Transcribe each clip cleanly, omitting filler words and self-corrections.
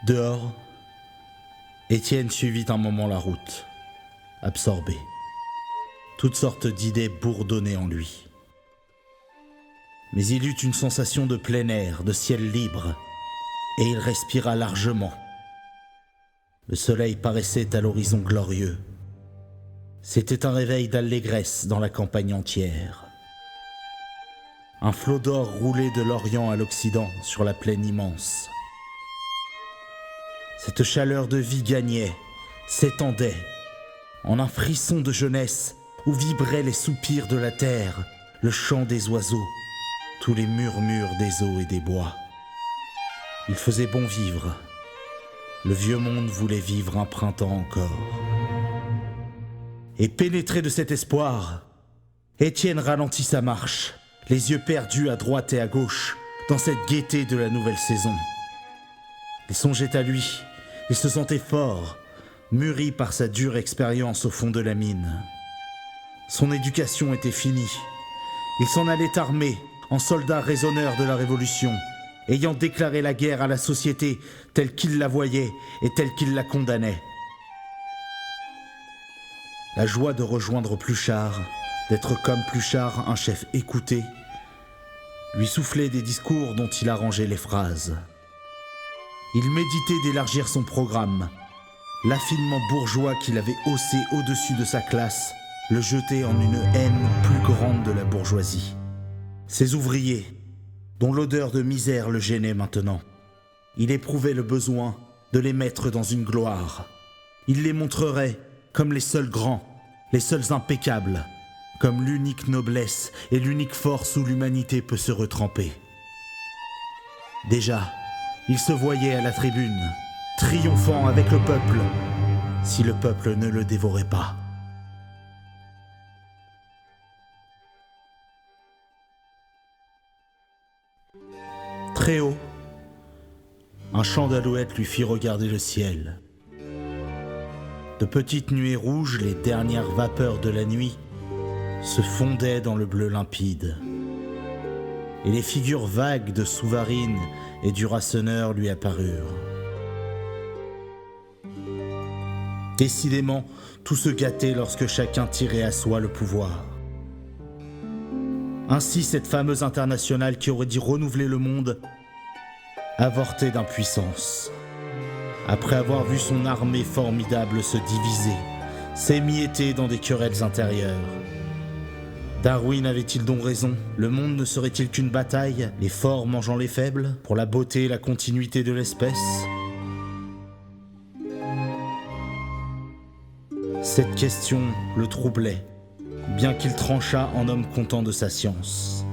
Dehors, Étienne suivit un moment la route, absorbé. Toutes sortes d'idées bourdonnaient en lui. Mais il eut une sensation de plein air, de ciel libre, et il respira largement. Le soleil paraissait à l'horizon glorieux. C'était un réveil d'allégresse dans la campagne entière. Un flot d'or roulait de l'Orient à l'Occident sur la plaine immense. Cette chaleur de vie gagnait, s'étendait, en un frisson de jeunesse où vibraient les soupirs de la terre, le chant des oiseaux, tous les murmures des eaux et des bois. Il faisait bon vivre. Le vieux monde voulait vivre un printemps encore. Et pénétré de cet espoir, Étienne ralentit sa marche, les yeux perdus à droite et à gauche, dans cette gaieté de la nouvelle saison. Il songeait à lui, il se sentait fort, mûri par sa dure expérience au fond de la mine. Son éducation était finie. Il s'en allait armé, en soldat raisonneur de la Révolution, ayant déclaré la guerre à la société telle qu'il la voyait et telle qu'il la condamnait. La joie de rejoindre Pluchart, d'être comme Pluchart, un chef écouté, lui soufflait des discours dont il arrangeait les phrases. Il méditait d'élargir son programme. L'affinement bourgeois qu'il avait haussé au-dessus de sa classe le jetait en une haine plus grande de la bourgeoisie. Ses ouvriers, dont l'odeur de misère le gênait maintenant, il éprouvait le besoin de les mettre dans une gloire. Il les montrerait comme les seuls grands, les seuls impeccables, comme l'unique noblesse et l'unique force où l'humanité peut se retremper. Déjà, il se voyait à la tribune, triomphant avec le peuple, si le peuple ne le dévorait pas. Très haut, un chant d'alouette lui fit regarder le ciel. De petites nuées rouges, les dernières vapeurs de la nuit, se fondaient dans le bleu limpide. Et les figures vagues de Souvarine et du Rasseneur lui apparurent. Décidément, tout se gâtait lorsque chacun tirait à soi le pouvoir. Ainsi, cette fameuse internationale qui aurait dû renouveler le monde avortait d'impuissance. Après avoir vu son armée formidable se diviser, s'émietter dans des querelles intérieures. Darwin avait-il donc raison? Le monde ne serait-il qu'une bataille, les forts mangeant les faibles, pour la beauté et la continuité de l'espèce? Cette question le troublait, bien qu'il tranchât en homme content de sa science.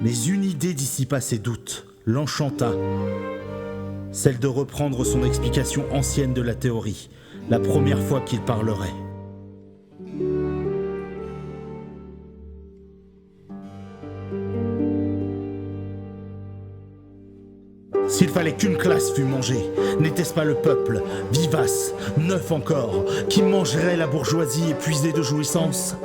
Mais une idée dissipa ses doutes, l'enchanta, celle de reprendre son explication ancienne de la théorie, la première fois qu'il parlerait. S'il fallait qu'une classe fût mangée, n'était-ce pas le peuple, vivace, neuf encore, qui mangerait la bourgeoisie épuisée de jouissance?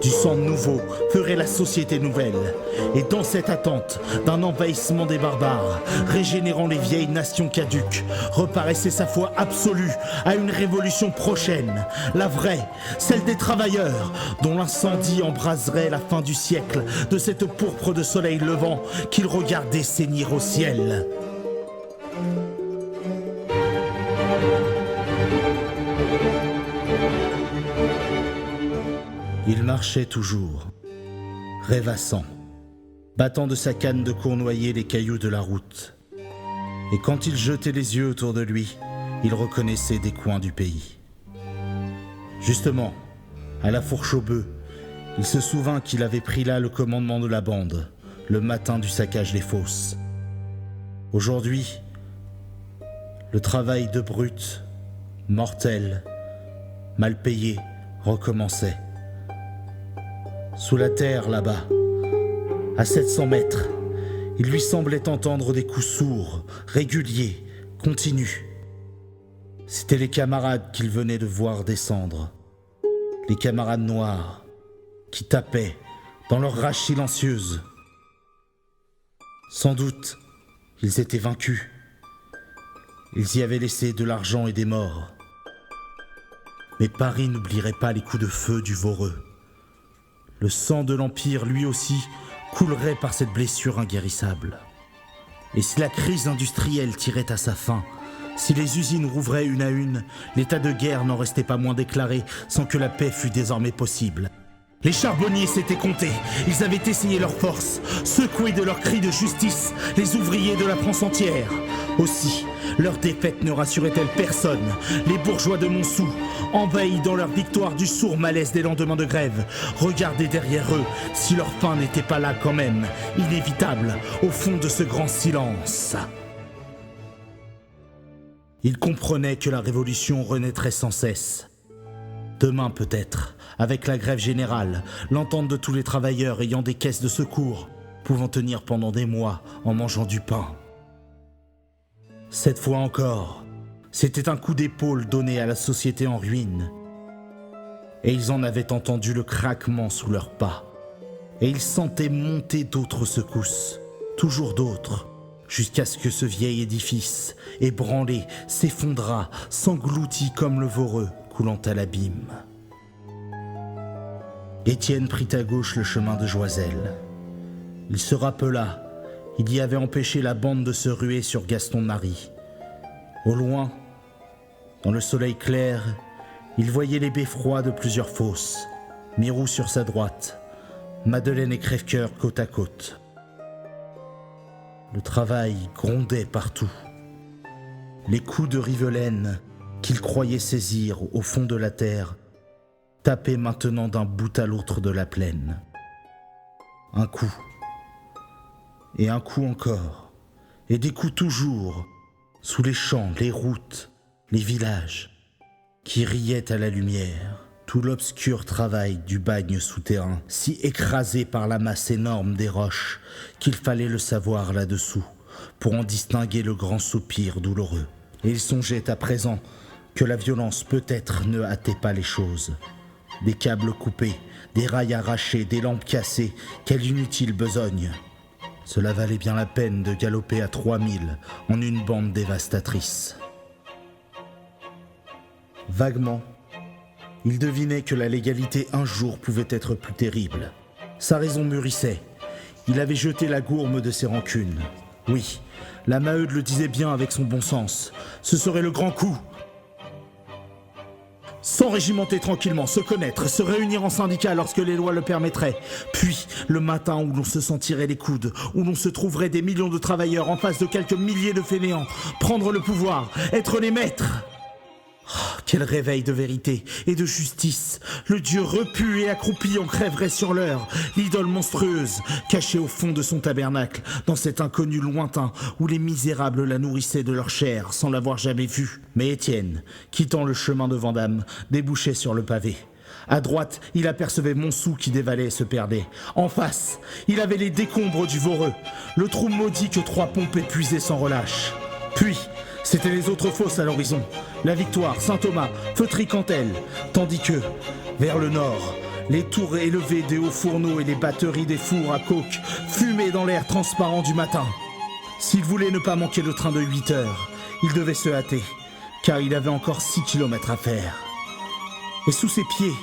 Du sang nouveau ferait la société nouvelle, et dans cette attente d'un envahissement des barbares, régénérant les vieilles nations caduques, reparaissait sa foi absolue à une révolution prochaine, la vraie, celle des travailleurs, dont l'incendie embraserait la fin du siècle de cette pourpre de soleil levant qu'il regardait saigner au ciel. Il marchait toujours, rêvassant, battant de sa canne de cournoyer les cailloux de la route. Et quand il jetait les yeux autour de lui, il reconnaissait des coins du pays. Justement, à la fourche aux bœufs, il se souvint qu'il avait pris là le commandement de la bande, le matin du saccage des fosses. Aujourd'hui, le travail de brute, mortel, mal payé, recommençait. Sous la terre, là-bas, à 700 mètres, il lui semblait entendre des coups sourds, réguliers, continus. C'étaient les camarades qu'il venait de voir descendre. Les camarades noirs, qui tapaient dans leur rage silencieuse. Sans doute, ils étaient vaincus, Ils y avaient laissé de l'argent et des morts. Mais Paris n'oublierait pas les coups de feu du Voreux. Le sang de l'Empire, lui aussi, coulerait par cette blessure inguérissable. Et si la crise industrielle tirait à sa fin, si les usines rouvraient une à une, l'état de guerre n'en restait pas moins déclaré sans que la paix fût désormais possible. Les charbonniers s'étaient comptés, ils avaient essayé leur force, secoués de leurs cris de justice, les ouvriers de la France entière. Aussi, leur défaite ne rassurait-elle personne. Les bourgeois de Montsou, envahis dans leur victoire du sourd malaise des lendemains de grève, regardaient derrière eux si leur fin n'était pas là quand même, inévitable, au fond de ce grand silence. Ils comprenaient que la révolution renaîtrait sans cesse. Demain peut-être, avec la grève générale, l'entente de tous les travailleurs ayant des caisses de secours, pouvant tenir pendant des mois en mangeant du pain. Cette fois encore, c'était un coup d'épaule donné à la société en ruine. Et ils en avaient entendu le craquement sous leurs pas. Et ils sentaient monter d'autres secousses, toujours d'autres, jusqu'à ce que ce vieil édifice, ébranlé, s'effondrât, s'engloutit comme le Voreux coulant à l'abîme. Étienne prit à gauche le chemin de Joiselle. Il se rappela, il y avait empêché la bande de se ruer sur Gaston-Marie. Au loin, dans le soleil clair, il voyait les beffrois de plusieurs fosses, Mirou sur sa droite, Madeleine et Crèvecoeur côte à côte. Le travail grondait partout. Les coups de rivelaine qu'il croyait saisir au fond de la terre tapaient maintenant d'un bout à l'autre de la plaine. Un coup, et un coup encore, et des coups toujours, sous les champs, les routes, les villages, qui riaient à la lumière, tout l'obscur travail du bagne souterrain, si écrasé par la masse énorme des roches qu'il fallait le savoir là-dessous, pour en distinguer le grand soupir douloureux. Et il songeait à présent que la violence peut-être ne hâtait pas les choses. Des câbles coupés, des rails arrachés, des lampes cassées, quelle inutile besogne. Cela valait bien la peine de galoper à 3000 en une bande dévastatrice. Vaguement, il devinait que la légalité un jour pouvait être plus terrible. Sa raison mûrissait. Il avait jeté la gourme de ses rancunes. Oui, la Maheude le disait bien avec son bon sens. Ce serait le grand coup. S'enrégimenter tranquillement, se connaître, se réunir en syndicat lorsque les lois le permettraient. Puis, le matin où l'on se sentirait les coudes, où l'on se trouverait des millions de travailleurs en face de quelques milliers de fainéants, prendre le pouvoir, être les maîtres. Oh, quel réveil de vérité et de justice. Le dieu repu et accroupi en crèverait sur l'heure, l'idole monstrueuse, cachée au fond de son tabernacle, dans cet inconnu lointain où les misérables la nourrissaient de leur chair sans l'avoir jamais vue. Mais Étienne, quittant le chemin de Vandame, débouchait sur le pavé. À droite, il apercevait Montsou qui dévalait et se perdait. En face, il avait les décombres du Voreux, le trou maudit que 3 pompes épuisaient sans relâche. Puis, c'étaient les autres fosses à l'horizon, la Victoire, Saint-Thomas, Feutry-Cantel, tandis que, vers le nord, les tours élevées des hauts fourneaux et les batteries des fours à coke fumaient dans l'air transparent du matin. S'il voulait ne pas manquer le train de 8 heures, il devait se hâter, car il avait encore 6 kilomètres à faire. Et sous ses pieds,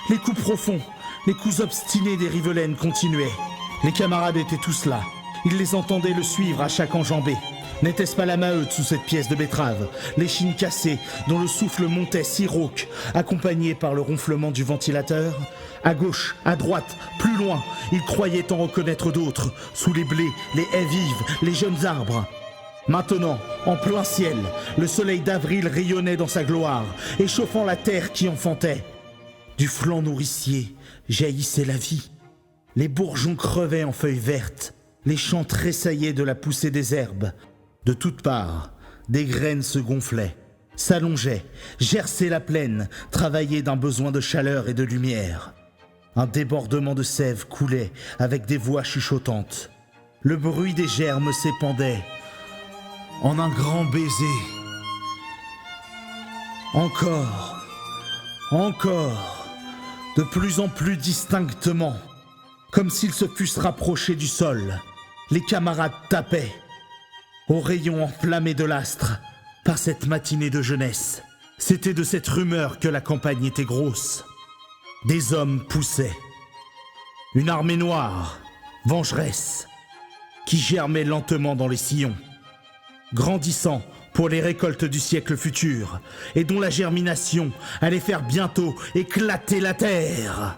les coups profonds, les coups obstinés des rivelaines continuaient. Les camarades étaient tous là, il les entendait le suivre à chaque enjambée. N'était-ce pas la Maheude sous cette pièce de betterave, l'échine cassée, dont le souffle montait si rauque, accompagné par le ronflement du ventilateur? À gauche, à droite, plus loin, il croyait en reconnaître d'autres, sous les blés, les haies vives, les jeunes arbres. Maintenant, en plein ciel, le soleil d'avril rayonnait dans sa gloire, échauffant la terre qui enfantait. Du flanc nourricier jaillissait la vie. Les bourgeons crevaient en feuilles vertes, les champs tressaillaient de la poussée des herbes. De toutes parts, des graines se gonflaient, s'allongeaient, gerçaient la plaine, travaillaient d'un besoin de chaleur et de lumière. Un débordement de sève coulait avec des voix chuchotantes. Le bruit des germes s'épandait en un grand baiser. Encore, de plus en plus distinctement, comme s'ils se fussent rapprochés du sol, les camarades tapaient. Aux rayons enflammés de l'astre, Par cette matinée de jeunesse, c'était de cette rumeur que la campagne était grosse. Des hommes poussaient. Une armée noire, vengeresse, qui germait lentement dans les sillons, grandissant pour les récoltes du siècle futur, et dont la germination allait faire bientôt éclater la terre.